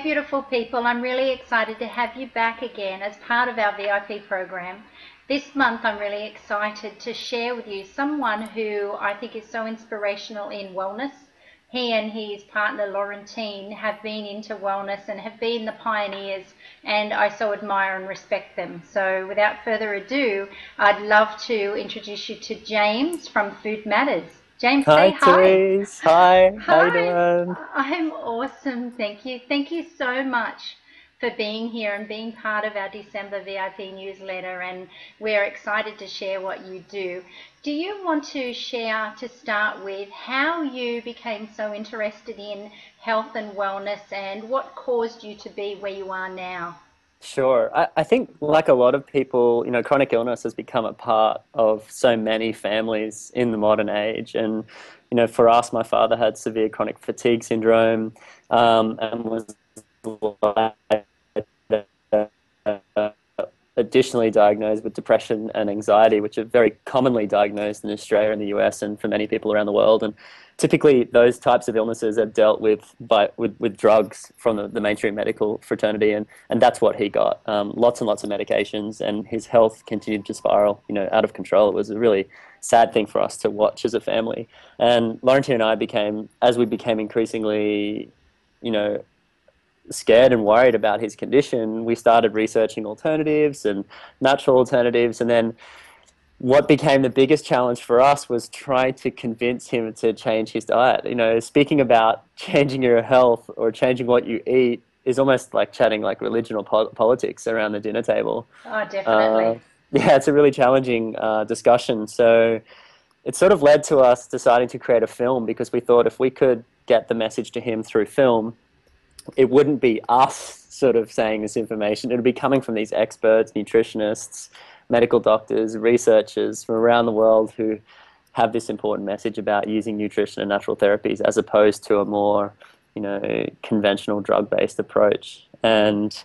beautiful people. I'm really excited to have you back again as part of our VIP program. This month, I'm really excited to share with you someone who I think is so inspirational in wellness. He and his partner, Laurentine, have been into wellness and have been the pioneers, and I so admire and respect them. So without further ado, I'd love to introduce you to James from Food Matters. James, Hi, say hi. Therese. Hi. How you Hi, doing? I'm awesome. Thank you. Thank you so much for being here and being part of our December VIP newsletter. And we're excited to share what you do. Do you want to share, to start with, how you became so interested in health and wellness and what caused you to be where you are now? Sure. I think, like a lot of people, chronic illness has become a part of so many families in the modern age. And, for us, my father had severe chronic fatigue syndrome, and was additionally diagnosed with depression and anxiety, which are very commonly diagnosed in Australia and the US and for many people around the world. And typically those types of illnesses are dealt with with drugs from the mainstream medical fraternity, and that's what he got. Lots and lots of medications, and his health continued to spiral, out of control. It was a really sad thing for us to watch as a family. And Laurentine and I became, as we became increasingly, you know, scared and worried about his condition, we started researching alternatives and natural alternatives. And then what became the biggest challenge for us was trying to convince him to change his diet. Speaking about changing your health or changing what you eat is almost like chatting like religion or politics around the dinner table. Oh, Uh, definitely. yeah, it's a really challenging discussion. So it sort of led to us deciding to create a film, because we thought if we could get the message to him through film, it wouldn't be us sort of saying this information. It would be coming from these experts, nutritionists, medical doctors, researchers from around the world who have this important message about using nutrition and natural therapies as opposed to a more, conventional drug-based approach. And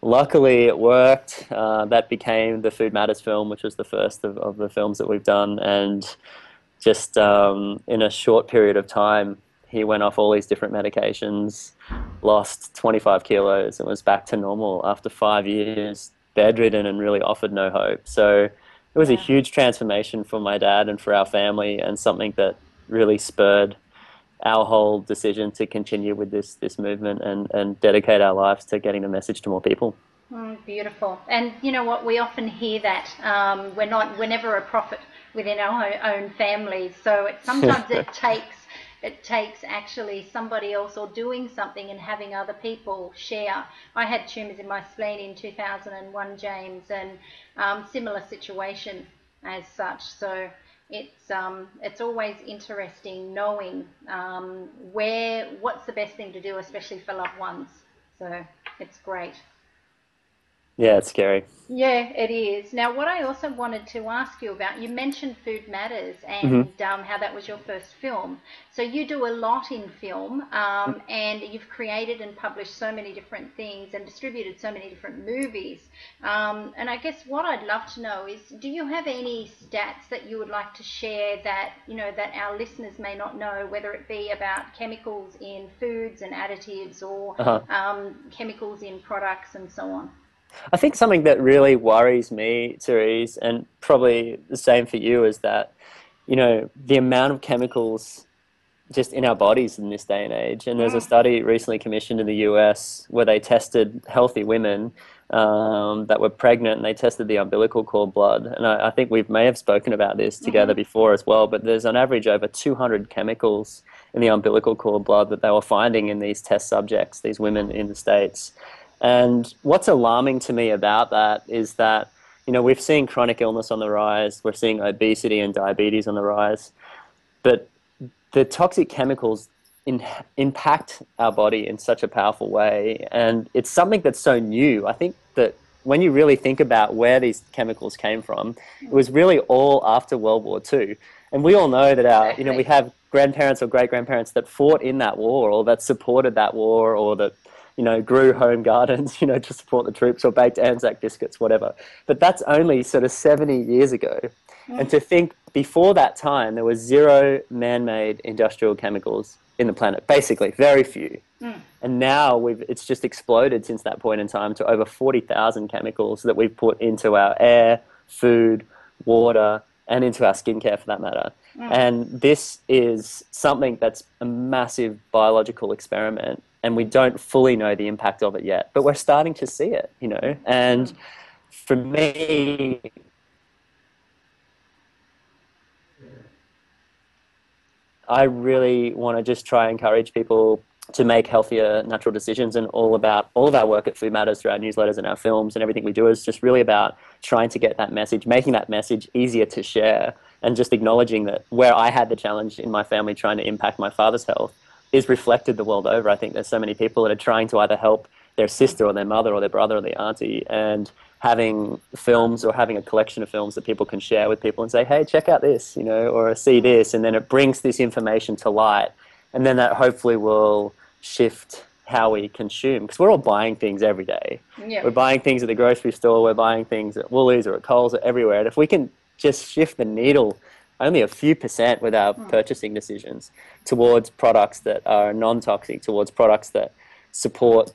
luckily it worked. That became the Food Matters film, which was the first of the films that we've done. And just in a short period of time, he went off all these different medications, lost 25 kilos, and was back to normal after 5 years, bedridden and really offered no hope. So it was a Yeah. huge transformation for my dad and for our family, and something that really spurred our whole decision to continue with this movement and dedicate our lives to getting the message to more people. Beautiful. And you know what? We often hear that we're never a prophet within our own families. So sometimes it takes actually somebody else or doing something and having other people share. I had tumours in my spleen in 2001, James, and similar situation as such. So it's always interesting knowing what's the best thing to do, especially for loved ones. So it's great. Yeah, it's scary. Yeah, it is. Now, what I also wanted to ask you about, you mentioned Food Matters Hmm. and how that was your first film. So you do a lot in film, and you've created and published so many different things and distributed so many different movies. And I guess what I'd love to know is, do you have any stats that you would like to share that, that our listeners may not know, whether it be about chemicals in foods and additives or Uh-huh. chemicals in products and so on? I think something that really worries me, Therese, and probably the same for you, is that, the amount of chemicals just in our bodies in this day and age. And there's a Mm. study recently commissioned in the US where they tested healthy women that were pregnant, and they tested the umbilical cord blood. And I think we may have spoken about this together Hmm. before as well, but there's on average over 200 chemicals in the umbilical cord blood that they were finding in these test subjects, these women in the States. And what's alarming to me about that is that, we've seen chronic illness on the rise, we're seeing obesity and diabetes on the rise, but the toxic chemicals impact our body in such a powerful way. And it's something that's so new. I think that when you really think about where these chemicals came from, it was really all after World War II. And we all know that we Exactly. have grandparents or great grandparents that fought in that war, or that supported that war, or that, grew home gardens, to support the troops, or baked Anzac biscuits, whatever. But that's only sort of 70 years ago. And Mm. to think before that time, there was zero man-made industrial chemicals. in the planet, basically, very few. Mm. And now it's just exploded since that point in time to over 40,000 chemicals that we've put into our air, food, water, and into our skincare for that matter. Mm. And this is something that's a massive biological experiment, and we don't fully know the impact of it yet, but we're starting to see it, you know. And for me, I really want to just try and encourage people to make healthier natural decisions, and all of our work at Food Matters through our newsletters and our films and everything we do is just really about trying to get that message, making that message easier to share, and just acknowledging that where I had the challenge in my family trying to impact my father's health is reflected the world over. I think there's so many people that are trying to either help their sister or their mother or their brother or their auntie, and having films or having a collection of films that people can share with people and say, hey, check out this, you know, or see this, and then it brings this information to light, and then that hopefully will shift how we consume, because we're all buying things every day. Yeah. We're buying things at the grocery store, we're buying things at Woolies or at Coles or everywhere, and if we can just shift the needle only a few percent with our purchasing decisions towards products that are non-toxic, towards products that support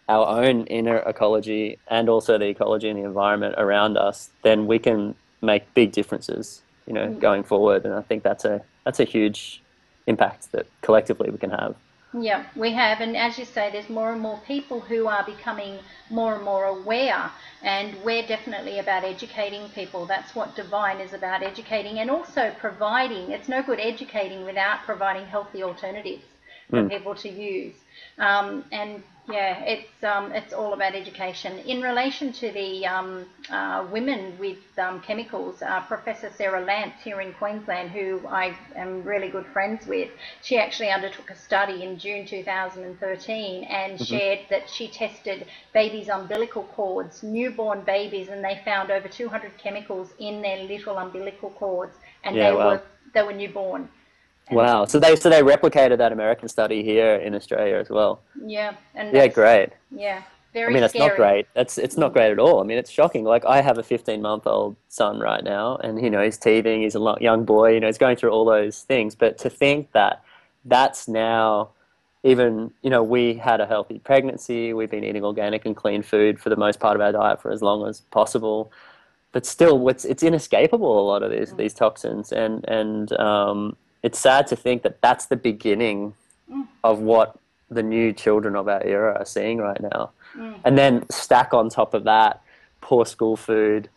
our own inner ecology and also the ecology and the environment around us, then we can make big differences, you know, going forward. And I think that's a huge impact that collectively we can have. Yeah, we have, and as you say, there's more and more people who are becoming more and more aware, and we're definitely about educating people. That's what Divine is about, educating and also providing. It's no good educating without providing healthy alternatives for people to use. And yeah, it's all about education. In relation to the women with chemicals, Professor Sarah Lance here in Queensland, who I am really good friends with, she actually undertook a study in June 2013 and shared that she tested babies' umbilical cords, newborn babies, and they found over 200 chemicals in their little umbilical cords, and they were newborn. Wow. So they replicated that American study here in Australia as well. Yeah. And yeah, great. Yeah. Very I mean, it's scary. not great. It's not great at all. I mean, it's shocking. Like, I have a 15-month-old son right now, and, you know, he's teething. He's a young boy. You know, he's going through all those things. But to think that that's now, even, you know, we had a healthy pregnancy. We've been eating organic and clean food for the most part of our diet for as long as possible. But still, it's inescapable, a lot of these toxins, and it's sad to think that that's the beginning of what the new children of our era are seeing right now. And then stack on top of that poor school food,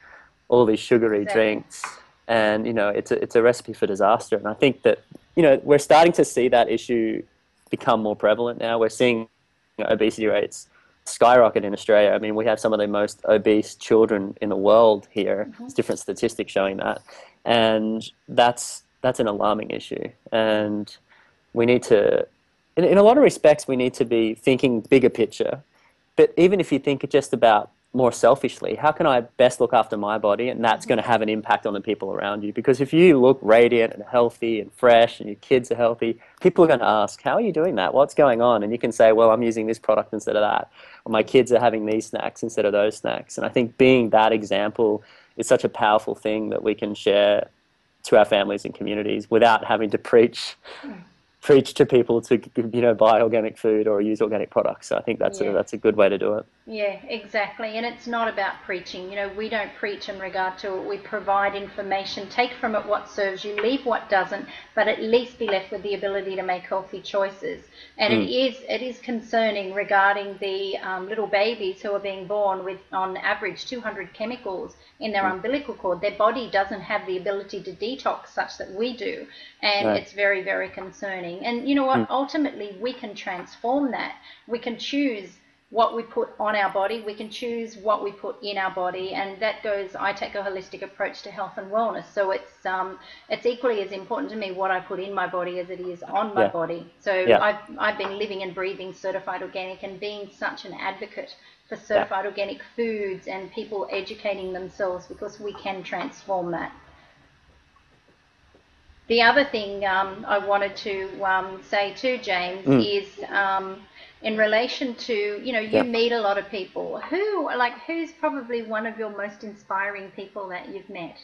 all these sugary drinks, and, you know, it's a recipe for disaster. And I think that, you know, we're starting to see that issue become more prevalent now. We're seeing, you know, obesity rates skyrocket in Australia. I mean, we have some of the most obese children in the world here. There's different statistics showing that, and that's an alarming issue. And we need to, in a lot of respects, we need to be thinking bigger picture. But even if you think just about more selfishly, how can I best look after my body? And that's going to have an impact on the people around you. Because if you look radiant and healthy and fresh and your kids are healthy, people are going to ask, how are you doing that? What's going on? And you can say, well, I'm using this product instead of that. Or my kids are having these snacks instead of those snacks. And I think being that example is such a powerful thing that we can share to our families and communities without having to preach to people to, you know, buy organic food or use organic products. So I think that's a good way to do it. Yeah, exactly. And it's not about preaching. You know, we don't preach in regard to it. We provide information. Take from it what serves you, leave what doesn't, but at least be left with the ability to make healthy choices. And it is concerning regarding the little babies who are being born with, on average, 200 chemicals in their umbilical cord. Their body doesn't have the ability to detox such that we do. And it's very, very concerning. And you know what? Ultimately, we can transform that. We can choose what we put on our body. We can choose what we put in our body, and that goes, I take a holistic approach to health and wellness. So it's equally as important to me what I put in my body as it is on my body. So I've been living and breathing certified organic and being such an advocate for certified organic foods and people educating themselves, because we can transform that. The other thing I wanted to say too, James, is in relation to, you know, you meet a lot of people. Who's probably one of your most inspiring people that you've met?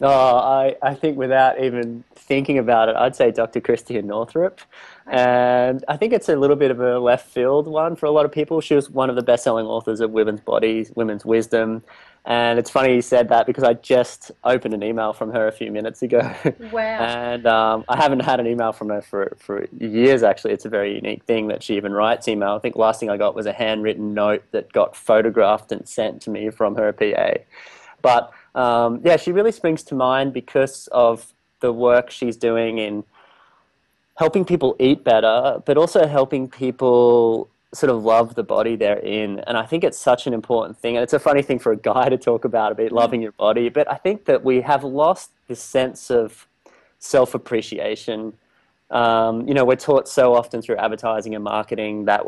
I think without even thinking about it, I'd say Dr. Christian Northrup. Okay. And I think it's a little bit of a left field one for a lot of people. She was one of the best-selling authors of Women's Bodies, Women's Wisdom. And it's funny you said that because I just opened an email from her a few minutes ago. Wow. And I haven't had an email from her for years, actually. It's a very unique thing that she even writes email. I think the last thing I got was a handwritten note that got photographed and sent to me from her PA. But yeah, she really springs to mind because of the work she's doing in helping people eat better, but also helping people sort of love the body they're in. And I think it's such an important thing. And it's a funny thing for a guy to talk about Mm. loving your body. But I think that we have lost this sense of self appreciation. We're taught so often through advertising and marketing that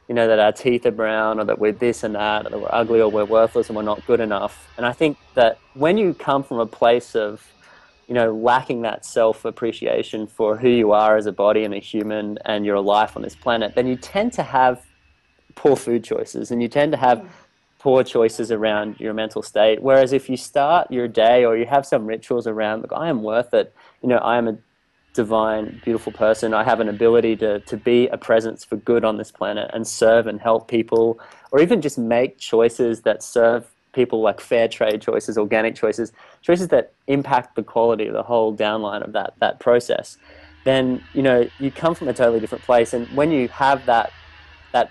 that our teeth are brown or that we're this and that, or that we're ugly or we're worthless and we're not good enough. And I think that when you come from a place of, lacking that self appreciation for who you are as a body and a human and your life on this planet, then you tend to have poor food choices and you tend to have Mm. poor choices around your mental state. Whereas if you start your day or you have some rituals around, look, I am worth it, I am a divine, beautiful person. I have an ability to be a presence for good on this planet and serve and help people, or even just make choices that serve people, like fair trade choices, organic choices, choices that impact the quality of the whole downline of that process. Then you come from a totally different place, and when you have that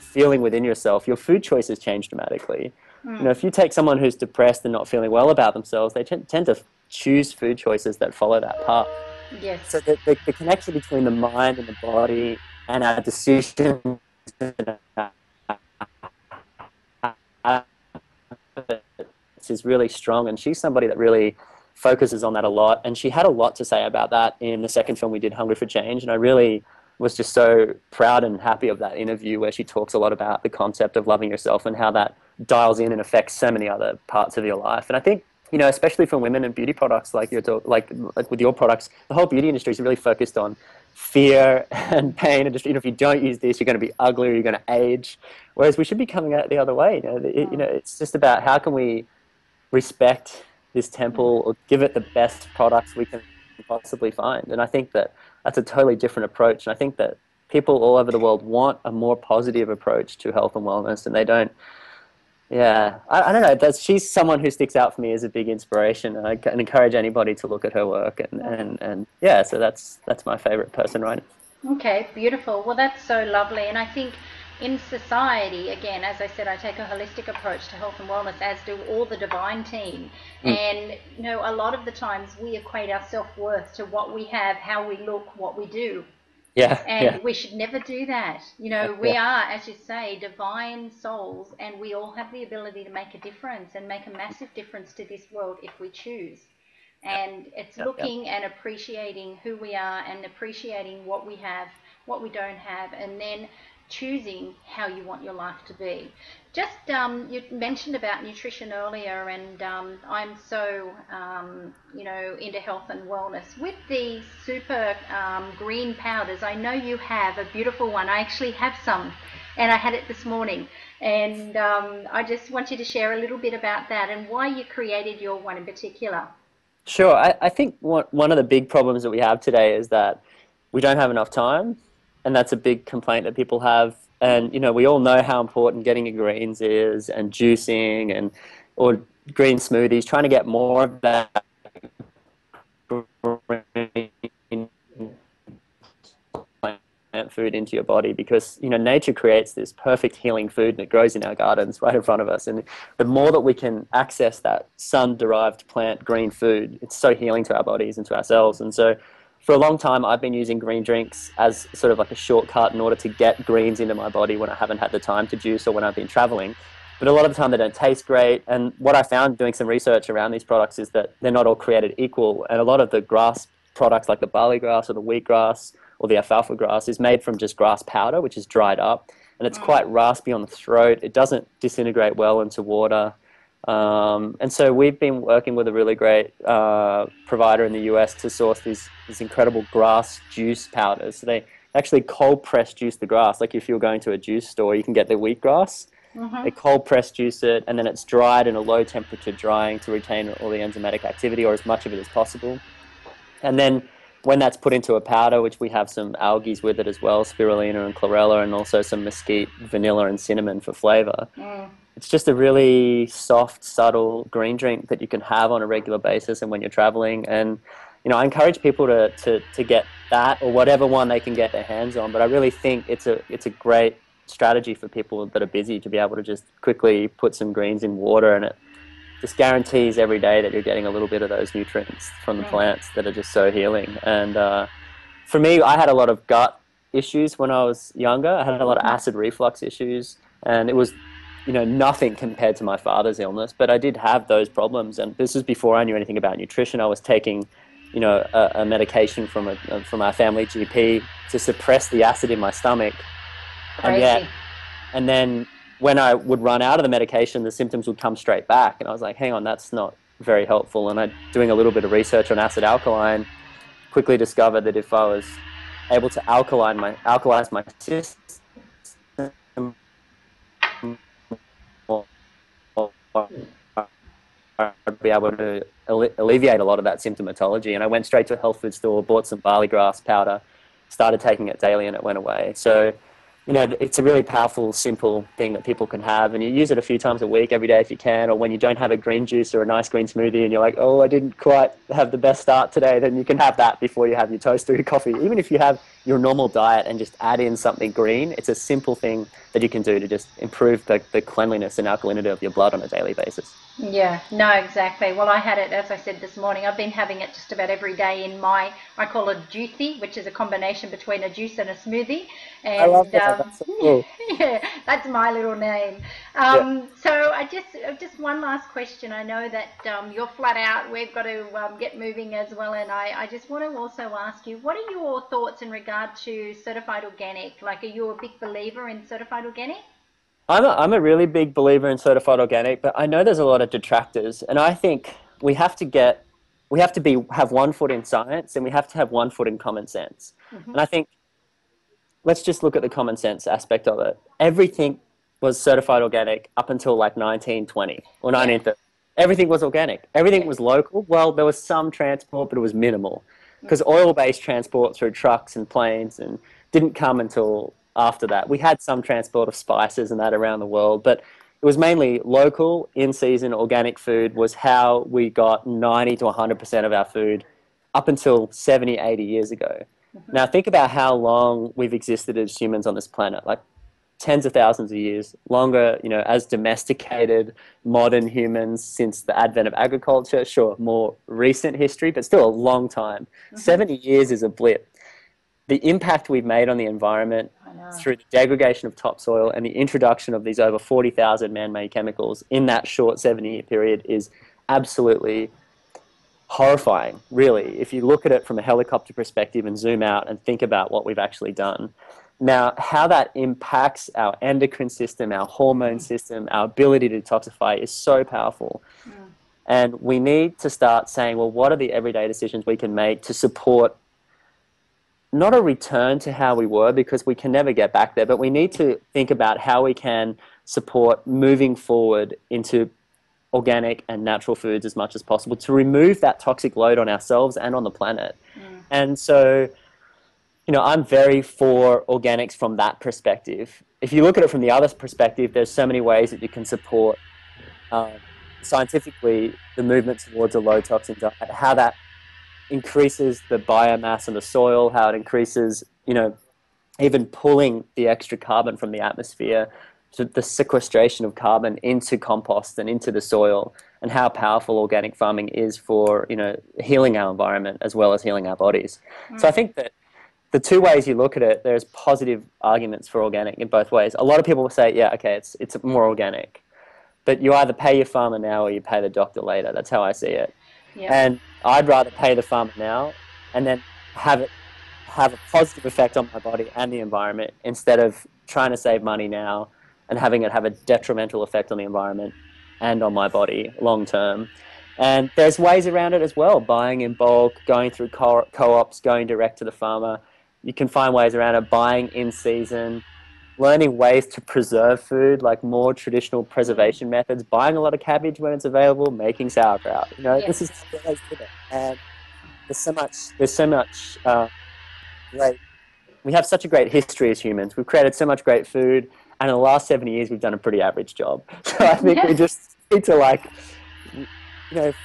feeling within yourself, your food choices change dramatically. Mm. If you take someone who's depressed and not feeling well about themselves, they tend to choose food choices that follow that path. Yes. So the connection between the mind and the body and our decisions is really strong. And she's somebody that really focuses on that a lot. And she had a lot to say about that in the second film we did, Hungry for Change. And I really was just so proud and happy of that interview where she talks a lot about the concept of loving yourself and how that dials in and affects so many other parts of your life. And I think, especially for women and beauty products like like with your products, the whole beauty industry is really focused on fear and pain. And just, if you don't use this, you're going to be ugly or you're going to age. Whereas we should be coming at it the other way. Mm. It's just about how can we respect this Mm. temple or give it the best products we can possibly find. And I think that that's a totally different approach. And I think that people all over the world want a more positive approach to health and wellness, and they don't. Yeah, I don't know. She's someone who sticks out for me as a big inspiration, and I can encourage anybody to look at her work. And yeah, so that's my favorite person right Okay, beautiful. Well, that's so lovely. And I think in society, again, as I said, I take a holistic approach to health and wellness, as do all the divine team. now. And, a lot of the times we equate our self-worth to what we have, how we look, what we do. Yeah, yeah, And we should never do that. We yeah, are, as you say, divine souls, and we all have the ability to make a difference and make a massive difference to this world if we choose. And it's yeah, yeah. looking and appreciating who we are and appreciating what we have, what we don't have, and then choosing how you want your life to be. Just you mentioned about nutrition earlier, and I'm so into health and wellness. With the super green powders, I know you have a beautiful one. I actually have some, and I had it this morning. And I just want you to share a little bit about that and why you created your one in particular. Sure. I think one of the big problems that we have today is that we don't have enough time, and that's a big complaint that people have. And we all know how important getting your greens is, and juicing, and or green smoothies. Trying to get more of that green plant food into your body, because nature creates this perfect healing food and it grows in our gardens right in front of us. And the more that we can access that sun-derived plant green food, it's so healing to our bodies and to our cells. And so for a long time I've been using green drinks as sort of like a shortcut in order to get greens into my body when I haven't had the time to juice or when I've been traveling. But a lot of the time they don't taste great. And what I found doing some research around these products is that they're not all created equal. And a lot of the grass products like the barley grass or the wheatgrass or the alfalfa grass is made from just grass powder, which is dried up. And it's Mm. quite raspy on the throat. It doesn't disintegrate well into water. And so we've been working with a really great provider in the US to source these incredible grass juice powders. So they actually cold press juice the grass. Like if you're going to a juice store, you can get the wheatgrass. Mm-hmm. They cold press juice it, and then it's dried in a low temperature drying to retain all the enzymatic activity, or as much of it as possible. And then when that's put into a powder, which we have some algae with it as well, spirulina and chlorella, and also some mesquite, vanilla, and cinnamon for flavor. It's just a really soft, subtle green drink that you can have on a regular basis and when you're traveling. And, I encourage people to get that or whatever one they can get their hands on. But I really think it's a great strategy for people that are busy to be able to just quickly put some greens in water, and it just guarantees every day that you're getting a little bit of those nutrients from the plants that are just so healing. And for me, I had a lot of gut issues when I was younger. I had a lot of acid reflux issues, and it was, nothing compared to my father's illness, but I did have those problems. And this is before I knew anything about nutrition. I was taking, a medication from our family GP to suppress the acid in my stomach. Crazy. And then when I would run out of the medication, the symptoms would come straight back. And I was like, hang on, that's not very helpful. And I, doing a little bit of research on acid alkaline, quickly discovered that if I was able to alkalize my system, I'd be able to alleviate a lot of that symptomatology. And I went straight to a health food store, bought some barley grass powder, started taking it daily, and it went away. So, it's a really powerful, simple thing that people can have, and you use it a few times a week, every day if you can, or when you don't have a green juice or a nice green smoothie and you're like, oh, I didn't quite have the best start today, then you can have that before you have your toast or your coffee. Even if you have your normal diet and just add in something green, it's a simple thing that you can do to just improve the cleanliness and alkalinity of your blood on a daily basis. Yeah, no, exactly. Well, I had it, as I said this morning, I've been having it just about every day in I call it juicy, which is a combination between a juice and a smoothie. And I love that. That's so cool. yeah, that's my little name. So just one last question. I know that you're flat out. We've got to get moving as well. And I just want to also ask you, what are your thoughts in regard to certified organic? Like, are you a big believer in certified organic? I'm a really big believer in certified organic, but I know there's a lot of detractors, and I think we have to have one foot in science, and we have to have one foot in common sense. Mm-hmm. And I think let's just look at the common sense aspect of it. Everything was certified organic up until like 1920 or 1930. Everything was organic. Everything was local. Well, there was some transport, but it was minimal because oil-based transport through trucks and planes and didn't come until after that. We had some transport of spices and that around the world, but it was mainly local, in-season, organic food was how we got 90 to 100% of our food up until 70, 80 years ago. Now, think about how long we've existed as humans on this planet, like tens of thousands of years, longer, as domesticated modern humans since the advent of agriculture. Sure, more recent history, but still a long time. 70 years is a blip. The impact we've made on the environment through the degradation of topsoil and the introduction of these over 40,000 man-made chemicals in that short 70-year period is absolutely horrifying, really, if you look at it from a helicopter perspective and zoom out and think about what we've actually done. Now, how that impacts our endocrine system, our hormone system, our ability to detoxify is so powerful. And we need to start saying, well, what are the everyday decisions we can make to support not a return to how we were, because we can never get back there, but we need to think about how we can support moving forward into organic and natural foods as much as possible to remove that toxic load on ourselves and on the planet. And so, I'm very for organics from that perspective. If you look at it from the other perspective, there's so many ways that you can support scientifically the movement towards a low toxin diet, how that increases the biomass in the soil, how it increases, even pulling the extra carbon from the atmosphere, to the sequestration of carbon into compost and into the soil, and how powerful organic farming is for, healing our environment as well as healing our bodies. So I think that the two ways you look at it, there's positive arguments for organic in both ways. A lot of people will say, yeah, okay, it's more organic. But you either pay your farmer now or you pay the doctor later. That's how I see it. Yep. And I'd rather pay the farmer now and then have a positive effect on my body and the environment instead of trying to save money now and having it have a detrimental effect on the environment and on my body long term. And there's ways around it as well, buying in bulk, going through co-ops, going direct to the farmer. You can find ways around it, buying in season, learning ways to preserve food, like more traditional Mm. preservation methods, buying a lot of cabbage when it's available, making sauerkraut. You know, Yes. this is how we always did it. And there's so much great. We have such a great history as humans. We've created so much great food, and in the last 70 years, we've done a pretty average job. So I think we Yeah. just need to like,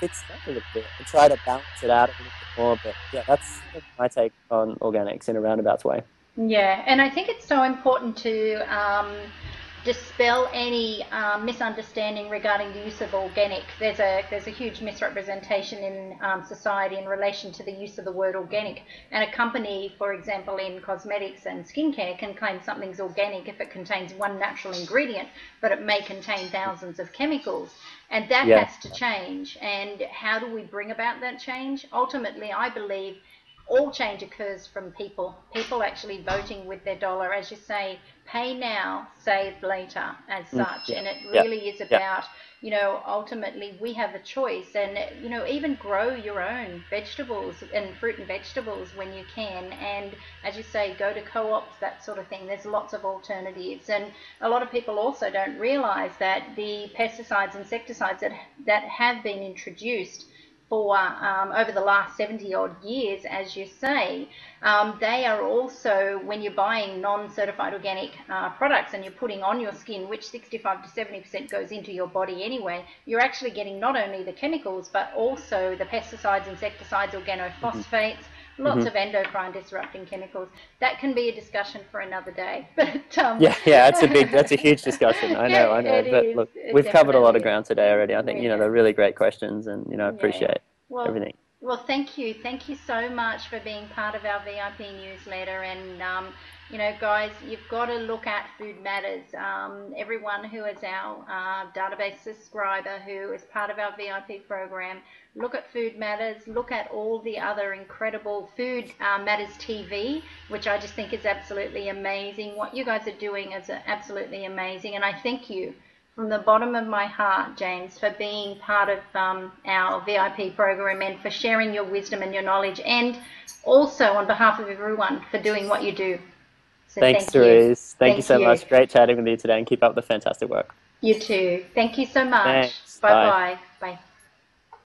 fix it up a little bit and try to balance it out a little bit more. But yeah, that's my take on organics in a roundabout way. Yeah, and I think it's so important to dispel any misunderstanding regarding the use of organic. There's a huge misrepresentation in society in relation to the use of the word organic. And a company, for example, in cosmetics and skincare, can claim something's organic if it contains one natural ingredient, but it may contain thousands of chemicals. And that Yeah. has to change. And how do we bring about that change? Ultimately, I believe all change occurs from people actually voting with their dollar, as you say, pay now, save later, as such. Yeah. And it Yeah. really is Yeah. about, ultimately we have a choice. And even grow your own vegetables and fruit and vegetables when you can. And as you say, go to co-ops, that sort of thing. There's lots of alternatives. And a lot of people also don't realize that the pesticides, insecticides that have been introduced for over the last 70 odd years, as you say, they are also, when you're buying non-certified organic products and you're putting on your skin, which 65 to 70% goes into your body anyway, you're actually getting not only the chemicals, but also the pesticides, insecticides, Hmm. organophosphates, lots Hmm. of endocrine disrupting chemicals. That can be a discussion for another day. But Yeah, yeah, that's a huge discussion. I know. it But is, look, it we've covered a lot definitely of is. ground today already. I think, We have. they're really great questions and, I Yeah. appreciate Well, everything. well, thank you. Thank you so much for being part of our VIP newsletter. And, guys, you've got to look at Food Matters. Everyone who is our database subscriber who is part of our VIP program, look at Food Matters. Look at all the other incredible Food Matters TV, which I just think is absolutely amazing. What you guys are doing is absolutely amazing. And I thank you from the bottom of my heart, James, for being part of our VIP program and for sharing your wisdom and your knowledge, and also on behalf of everyone for doing what you do. So Thanks, thank you. Therese. Thank you Thank so you. much. Great chatting with you today and keep up the fantastic work. You too. Thank you so much. Thanks. Bye. Bye-bye. Bye.